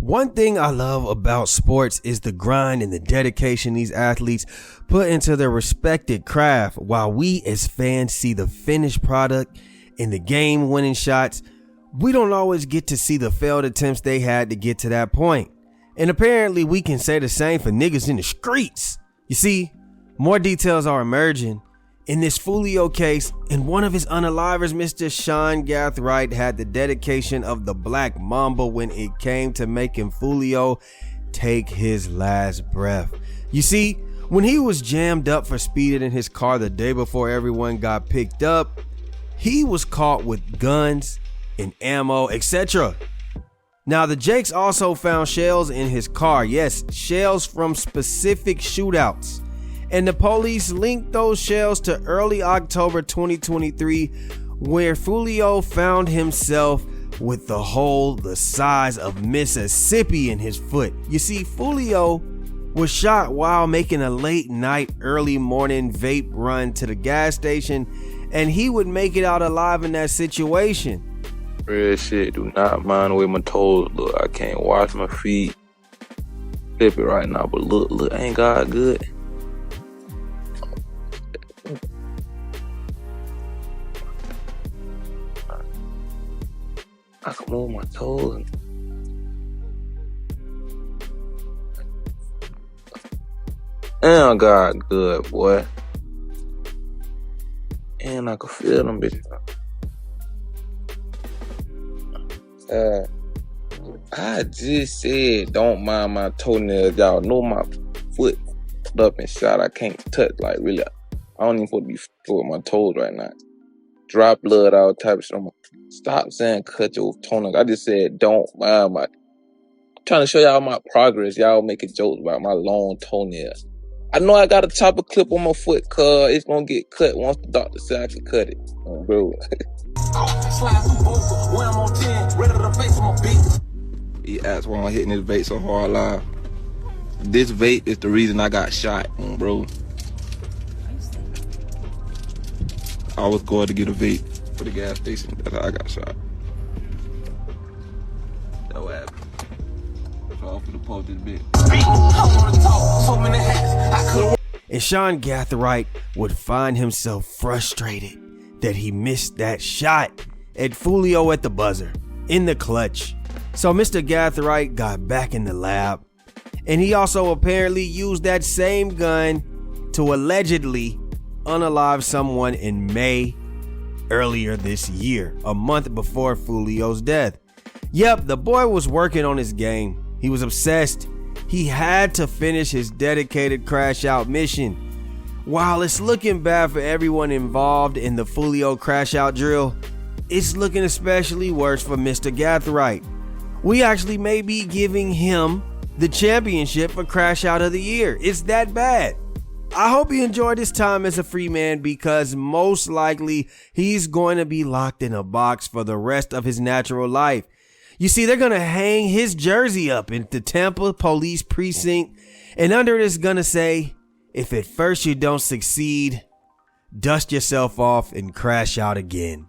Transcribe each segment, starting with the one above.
One thing I love about sports is the grind and the dedication these athletes put into their respected craft. While we as fans see the finished product and the game-winning shots, we don't always get to see the failed attempts they had to get to that point. And apparently we can say the same for niggas in the streets. You see, more details are emerging in this Foolio case, and one of his unalivers, Mr. Sean Gathright, had the dedication of the Black Mamba when it came to making Foolio take his last breath. You see, when he was jammed up for speeding in his car the day before everyone got picked up, he was caught with guns and ammo, etc. Now, the Jakes also found shells in his car. Yes, shells from specific shootouts. And the police linked those shells to early October 2023, where Julio found himself with the hole the size of Mississippi in his foot. You see, Julio was shot while making a late night, early morning vape run to the gas station, and he would make it out alive in that situation. Real shit, do not mind the way my toes look. I can't wash my feet. Flip it right now, but look, ain't God good? I can move my toes. And God good, boy. And I can feel them bitches. I just said don't mind my toenails. Y'all know my foot up and shot. I can't touch, like, really. I don't even want to be with my toes right now. Drop blood, all type of shit. Stop saying cut your toenails. I just said don't mind my. I'm trying to show y'all my progress. Y'all making jokes about my long toenails. I know I got a chopper clip on my foot, cuz it's gonna get cut once the doctor said I can cut it. Oh, bro. He asked why I'm hitting this vape so hard live. This vape is the reason I got shot, bro. I was going to get a vape for the gas station. That's how I got shot. That what happened. So I'm finna post this bitch. And Sean Gathright would find himself frustrated that he missed that shot at Foolio at the buzzer, in the clutch. So Mr. Gathright got back in the lab, and he also apparently used that same gun to allegedly unalive someone in May earlier this year, a month before Foolio's death. Yep, the boy was working on his game. He was obsessed. He had to finish his dedicated crash out mission. While it's looking bad for everyone involved in the Foolio crash out drill, it's looking especially worse for Mr. Gathright. We actually may be giving him the championship for crash out of the year. It's that bad. I hope he enjoyed his time as a free man, because most likely he's going to be locked in a box for the rest of his natural life. You see, they're going to hang his jersey up in the Tampa police precinct, and under it is going to say, if at first you don't succeed, dust yourself off and crash out again.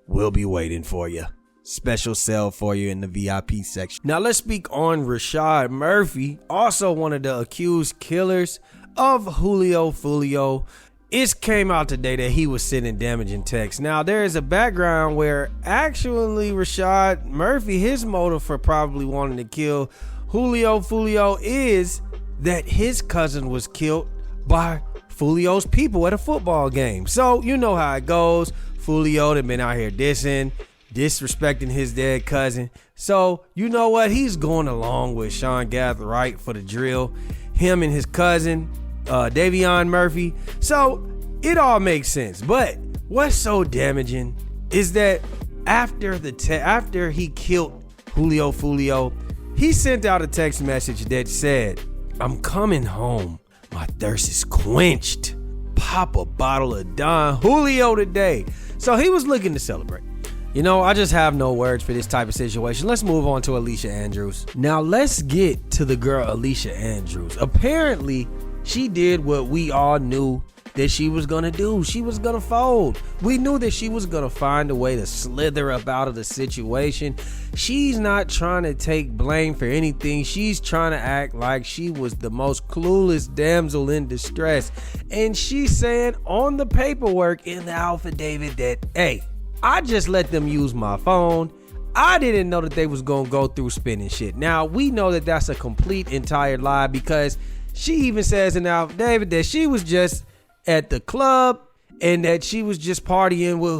We'll be waiting for you. Special cell for you in the VIP section. Now let's speak on Rashad Murphy, also one of the accused killers of Julio Foolio. It came out today that he was sending damaging texts. Now there is a background where actually Rashad Murphy, his motive for probably wanting to kill Julio Foolio is that his cousin was killed by Foolio's people at a football game. So you know how it goes. Foolio had been out here disrespecting his dead cousin. So you know what? He's going along with Sean Gathright for the drill. Him and his cousin, Davion Murphy. So it all makes sense. But what's so damaging is that after he killed Julio Foolio, he sent out a text message that said, "I'm coming home. My thirst is quenched. Pop a bottle of Don Julio today." So he was looking to celebrate. You know, I just have no words for this type of situation. Let's move on to Alicia Andrews. Now let's get to the girl Alicia Andrews. Apparently, she did what we all knew that she was gonna do. She was gonna fold. We knew that she was gonna find a way to slither up out of the situation. She's not trying to take blame for anything. She's trying to act like she was the most clueless damsel in distress. And she's saying on the paperwork in the affidavit that, hey, I just let them use my phone. I didn't know that they was gonna go through spinning shit. Now, we know that that's a complete entire lie, because she even says in the affidavit that she was just at the club and that she was just partying with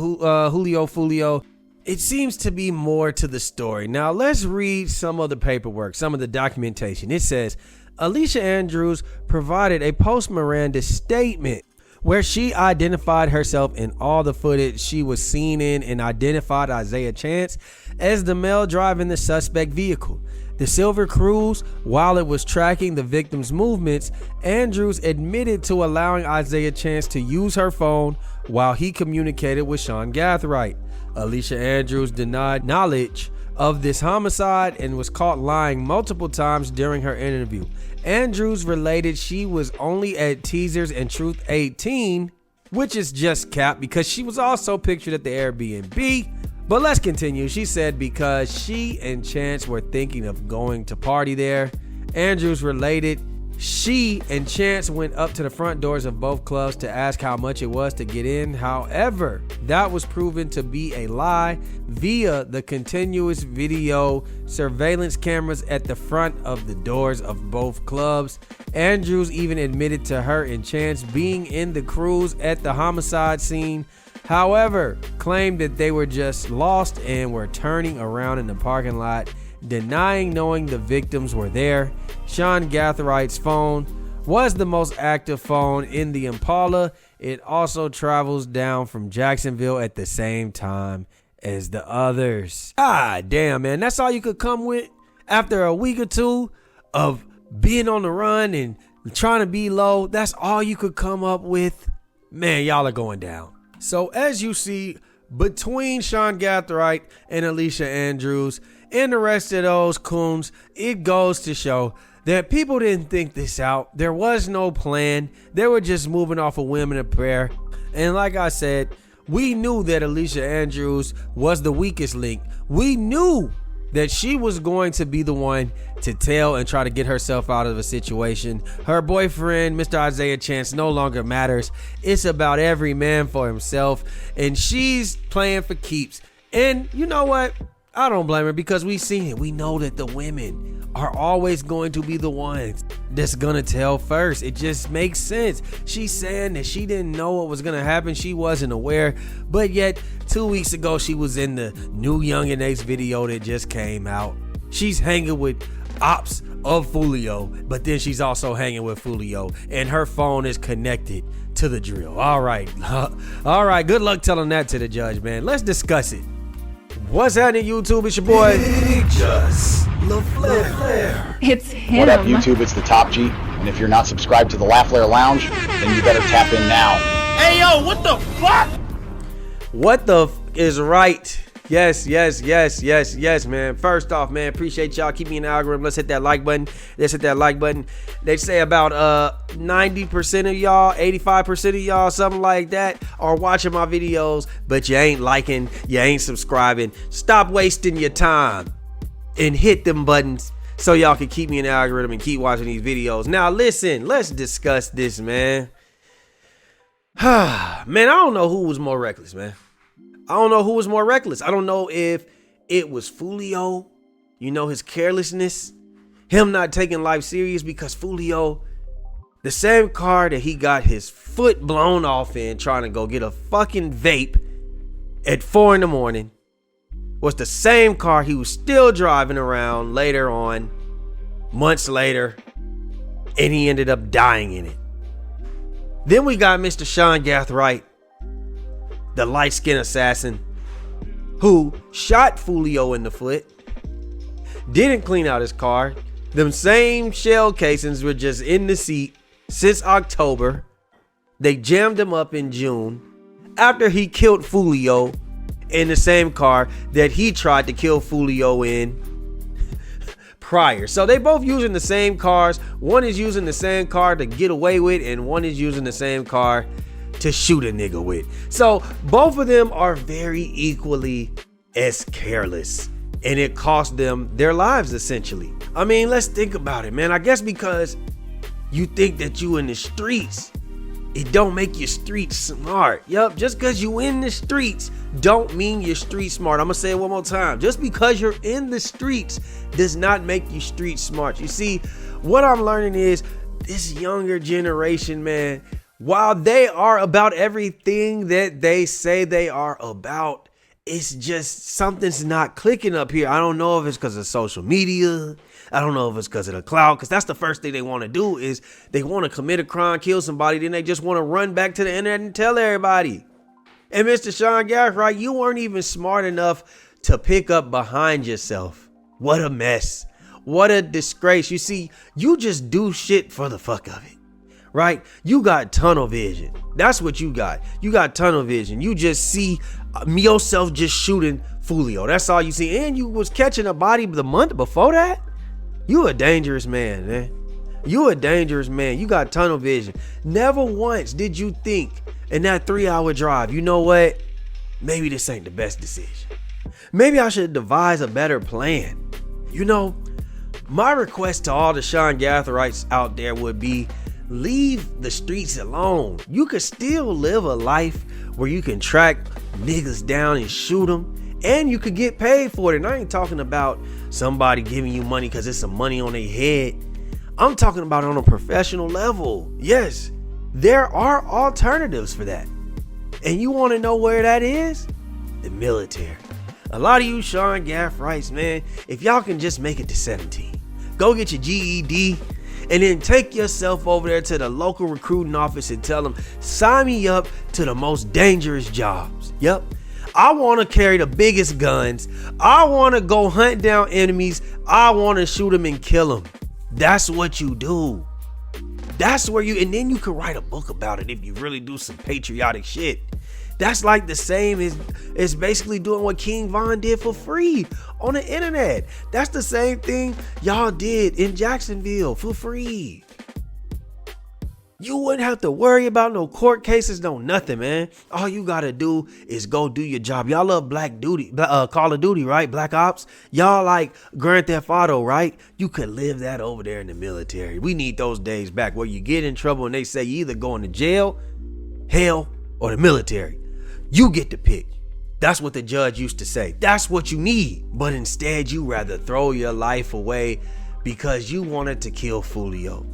Julio Foolio. It seems to be more to the story. Now, let's read some of the paperwork, some of the documentation. It says, Alicia Andrews provided a post-Miranda statement where she identified herself in all the footage she was seen in and identified Isaiah Chance as the male driving the suspect vehicle. The silver Cruise, while it was tracking the victim's movements, Andrews admitted to allowing Isaiah Chance to use her phone while he communicated with Sean Gathright. Alicia Andrews denied knowledge of this homicide and was caught lying multiple times during her interview. Andrews related she was only at Teasers and Truth 18, which is just cap because she was also pictured at the Airbnb. But let's continue. She said because she and Chance were thinking of going to party there. Andrews related she and Chance went up to the front doors of both clubs to ask how much it was to get in. However, that was proven to be a lie via the continuous video surveillance cameras at the front of the doors of both clubs. Andrews even admitted to her and Chance being in the cruise at the homicide scene. However, claimed that they were just lost and were turning around in the parking lot, denying knowing the victims were there. Sean Gathright's phone was the most active phone in the Impala. It also travels down from Jacksonville at the same time as the others. Ah, damn, man. That's all you could come with after a week or two of being on the run and trying to be low. That's all you could come up with. Man, y'all are going down. So as you see, between Sean Gathright and Alicia Andrews and the rest of those coons, it goes to show that people didn't think this out. There was no plan. They were just moving off a whim and a prayer. And like I said, we knew that Alicia Andrews was the weakest link. We knew that she was going to be the one to tell and try to get herself out of a situation. Her boyfriend, Mr. Isaiah Chance, no longer matters. It's about every man for himself, and she's playing for keeps. And you know what? I don't blame her, because we've seen it. We know that the women are always going to be the ones that's gonna tell first. It just makes sense. She's saying that she didn't know what was gonna happen. She wasn't aware, but yet 2 weeks ago she was in the new Young and Ace video that just came out. She's hanging with ops of Foolio, but then she's also hanging with Foolio, and her phone is connected to the drill. All right, good luck telling that to the judge, man. Let's discuss it. What's happening, YouTube? It's your boy IG-TheLaFlareLounge. It's him. What up, YouTube? It's the Top G. And if you're not subscribed to the LaFlareLounge, then you better tap in now. Hey, yo, what the fuck? What the f is right? Yes, man. First off, man, appreciate y'all. Keep me in the algorithm. Let's hit that like button. They say about 90% of y'all, 85% of y'all, something like that, are watching my videos, but you ain't liking, you ain't subscribing. Stop wasting your time and hit them buttons so y'all can keep me in the algorithm and keep watching these videos. Now, listen, let's discuss this, man. Man, I don't know who was more reckless, man. I don't know if it was Foolio, you know, his carelessness, him not taking life serious, because Foolio, the same car that he got his foot blown off in trying to go get a fucking vape at 4 in the morning, was the same car he was still driving around later on, months later, and he ended up dying in it. Then we got Mr. Sean Gathright, the light-skinned assassin, who shot Foolio in the foot, didn't clean out his car. Them same shell casings were just in the seat since October. They jammed him up in June after he killed Foolio in the same car that he tried to kill Foolio in prior. So they both using the same cars. One is using the same car to get away with, and one is using the same car to shoot a nigga with. So both of them are very equally as careless, and it cost them their lives essentially. I mean, let's think about it, man. I guess because you think that you in the streets, it don't make you street smart. Yup, just because you in the streets don't mean you're street smart. I'm gonna say it one more time. Just because you're in the streets does not make you street smart. You see, what I'm learning is this younger generation, man, while they are about everything that they say they are about, it's just something's not clicking up here. I don't know if it's because of social media. I don't know if it's because of the cloud, because that's the first thing they want to do is they want to commit a crime, kill somebody, then they just want to run back to the internet and tell everybody. And Mr. Sean Gathright, you weren't even smart enough to pick up behind yourself. What a mess. What a disgrace. You see, you just do shit for the fuck of it, right? You got tunnel vision. That's what you got. You got tunnel vision. You just see yourself just shooting Foolio. That's all you see. And you was catching a body the month before that. You a dangerous man, man. You a dangerous man. You got tunnel vision. Never once did you think in that 3-hour drive, you know what? Maybe this ain't the best decision. Maybe I should devise a better plan. You know, my request to all the Sean Gathrights out there would be, leave the streets alone. You could still live a life where you can track niggas down and shoot them, and you could get paid for it. And I ain't talking about somebody giving you money because it's some money on their head. I'm talking about on a professional level. Yes, there are alternatives for that. And you want to know where that is? The military. A lot of you Sean Gathrights, man, if y'all can just make it to 17, go get your GED, and then take yourself over there to the local recruiting office and tell them, sign me up to the most dangerous jobs. Yep. I want to carry the biggest guns. I want to go hunt down enemies. I want to shoot them and kill them. That's what you do. That's where you, and then you can write a book about it if you really do some patriotic shit. That's like the same as basically doing what King Von did for free on the internet. That's the same thing y'all did in Jacksonville for free. You wouldn't have to worry about no court cases, no nothing, man. All you gotta do is go do your job. Y'all love Call of Duty, right? Black Ops. Y'all like Grand Theft Auto, right? You could live that over there in the military. We need those days back where you get in trouble and they say you either going to jail, hell, or the military. You get to pick. That's what the judge used to say. That's what you need. But instead, you rather throw your life away because you wanted to kill Foolio.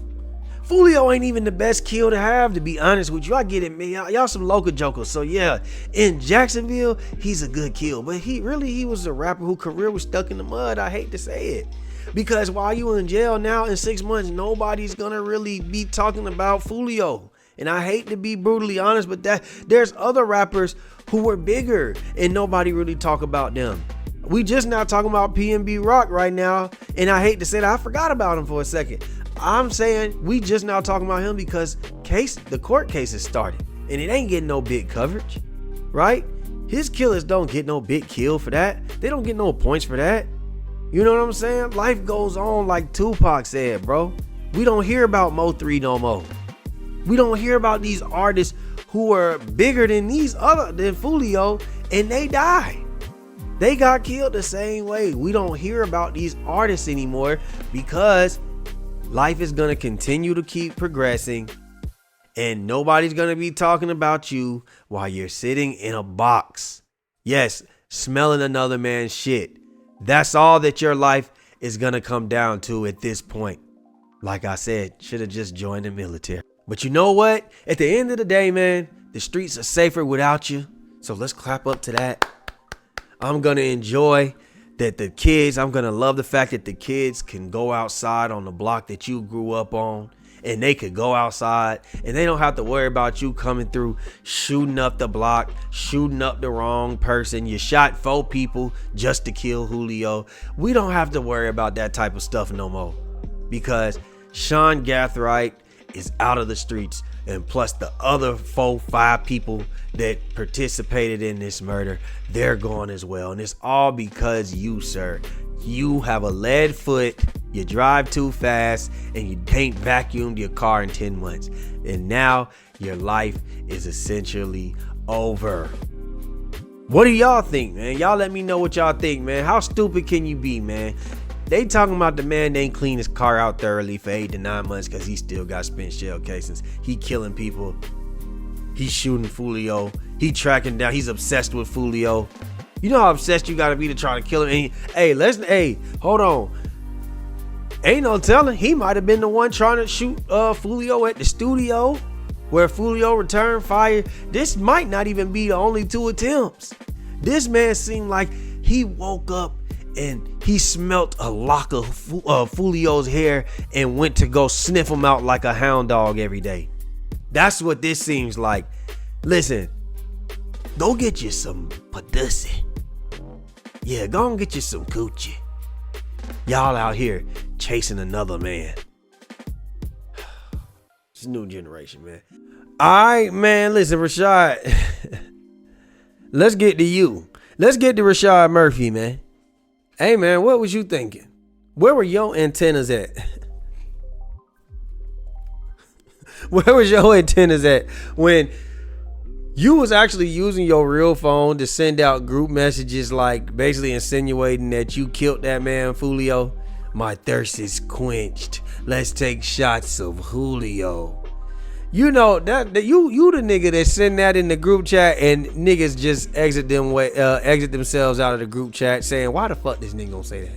Foolio ain't even the best kill to have, to be honest with you. I get it, man. Y'all some local jokers. So yeah, in Jacksonville, he's a good kill. But he was a rapper whose career was stuck in the mud. I hate to say it. Because while you in jail now in 6 months, nobody's gonna really be talking about Foolio. And I hate to be brutally honest, but there's other rappers who were bigger and nobody really talk about them. We just now talking about PNB Rock right now. And I hate to say that, I forgot about him for a second. I'm saying we just now talking about him because the court case has started and it ain't getting no big coverage, right? His killers don't get no big kill for that. They don't get no points for that. You know what I'm saying? Life goes on, like Tupac said, bro. We don't hear about Mo3 no more. We don't hear about these artists who are bigger than than Foolio, and they die. They got killed the same way. We don't hear about these artists anymore because life is going to continue to keep progressing and nobody's going to be talking about you while you're sitting in a box. Yes, smelling another man's shit. That's all that your life is going to come down to at this point. Like I said, should have just joined the military. But you know what? At the end of the day, man, the streets are safer without you. So let's clap up to that. I'm going to enjoy that I'm going to love the fact that the kids can go outside on the block that you grew up on, and they could go outside and they don't have to worry about you coming through, shooting up the block, shooting up the wrong person. You shot 4 people just to kill Julio. We don't have to worry about that type of stuff no more because Sean Gathright is out of the streets, and plus the other 4-5 people that participated in this murder, they're gone as well. And it's all because you, sir. You have a lead foot You drive too fast and you ain't vacuumed your car in 10 months. And now your life is essentially over. What do y'all think, man? Y'all let me know what y'all think, man. How stupid can you be, man? They talking about the man ain't clean his car out thoroughly for 8 to 9 months because he still got spent shell casings. He killing people. He's shooting Foolio. He tracking down. He's obsessed with Foolio. You know how obsessed you gotta be to try to kill him. And hold on. Ain't no telling. He might have been the one trying to shoot Foolio at the studio where Foolio returned fire. This might not even be the only 2 attempts. This man seemed like he woke up and he smelt a lock of Foolio's hair and went to go sniff him out like a hound dog every day. That's what this seems like. Listen, go get you some pussy. Yeah, go and get you some coochie. Y'all out here chasing another man. It's a new generation, man. All right, man. Listen, Rashad. Let's get to you. Let's get to Rashad Murphy, man. Hey, man, what was you thinking? Where were your antennas at? Where was your antennas at when you was actually using your real phone to send out group messages, like basically insinuating that you killed that man, Foolio? My thirst is quenched. Let's take shots of Julio. You know that you the nigga that send that in the group chat and niggas just exit themselves out of the group chat saying, why the fuck this nigga gonna say that?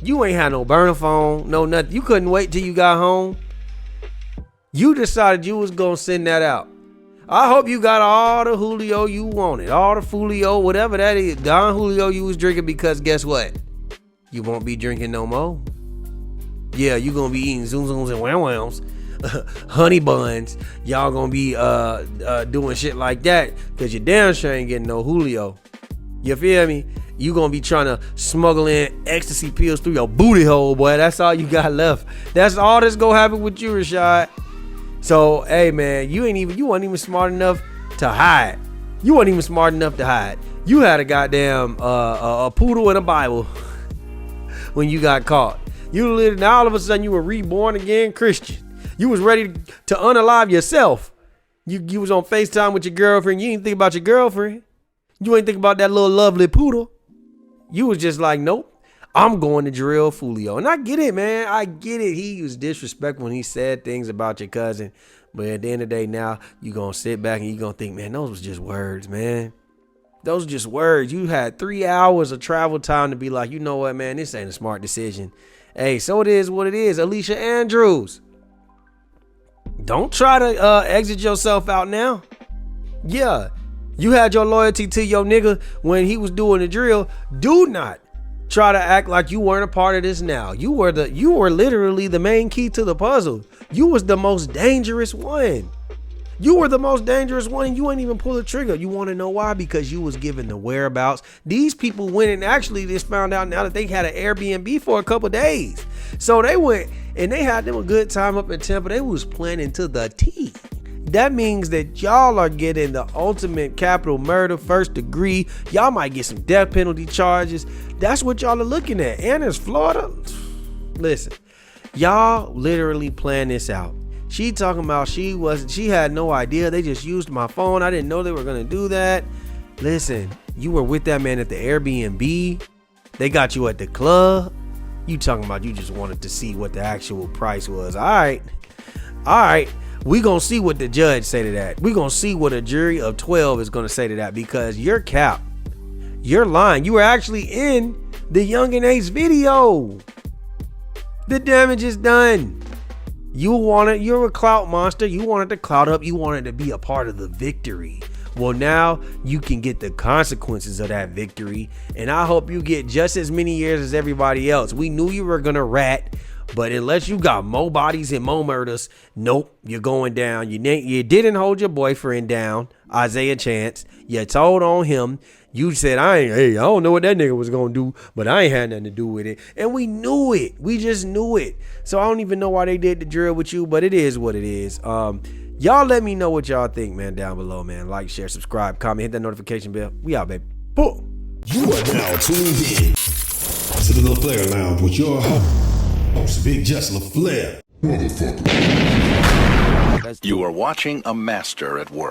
You ain't had no burner phone, no nothing. You couldn't wait till you got home. You decided you was gonna send that out. I hope you got all the Julio you wanted, all the Foolio, whatever that is, Don Julio you was drinking, because guess what? You won't be drinking no more. Yeah, you gonna be eating zoom zooms and wham whams. Honey buns. Y'all gonna be doing shit like that because you damn sure ain't getting no Julio. You feel me? You gonna be trying to smuggle in ecstasy pills through your booty hole, boy. That's all you got left. That's all that's gonna happen with you, Rashad. So hey man, you weren't even smart enough to hide. You weren't even smart enough to hide. You had a goddamn a poodle and a Bible when you got caught. You literally, now all of a sudden you were reborn again Christian. You was ready to unalive yourself. You was on FaceTime with your girlfriend. You didn't think about your girlfriend. You ain't think about that little lovely poodle. You was just like, nope, I'm going to drill Foolio. And I get it, man. I get it. He was disrespectful when he said things about your cousin. But at the end of the day, now you going to sit back and you going to think, man, those was just words, man. Those are just words. You had 3 hours of travel time to be like, you know what, man, this ain't a smart decision. Hey, so it is what it is. Alicia Andrews. Don't try to exit yourself out now. Yeah, you had your loyalty to your nigga when he was doing the drill. Do not try to act like you weren't a part of this now. You were literally the main key to the puzzle. You was the most dangerous one. You were the most dangerous one and you ain't even pull the trigger. You want to know why? Because you was given the whereabouts. These people went and actually just found out now that they had an Airbnb for a couple days. So they went and they had them a good time up in Tampa. They was planning to the T. That means that y'all are getting the ultimate capital murder, first degree. Y'all might get some death penalty charges. That's what y'all are looking at. And it's Florida. Listen, y'all literally planned this out. She talking about she had no idea. They just used my phone. I didn't know they were going to do that. Listen, you were with that man at the Airbnb. They got you at the club. You talking about you just wanted to see what the actual price was. All right. We going to see what the judge say to that. We going to see what a jury of 12 is going to say to that, because you're cap. You're lying. You were actually in the Young and Ace video. The damage is done. You're a clout monster. You wanted to clout up. You wanted to be a part of the victory. Well, now you can get the consequences of that victory. And I hope you get just as many years as everybody else. We knew you were going to rat, but unless you got more bodies and more murders, nope, you're going down. You didn't hold your boyfriend down, Isaiah Chance. You told on him. You said, I don't know what that nigga was going to do, but I ain't had nothing to do with it. And we knew it. We just knew it. So I don't even know why they did the drill with you, but it is what it is. Y'all let me know what y'all think, man, down below, man. Like, share, subscribe, comment, hit that notification bell. We out, baby. Boom. You are now tuned in to the LaFlare Lounge with your host, It's Big Just LaFlare. Motherfucker. You are watching a master at work.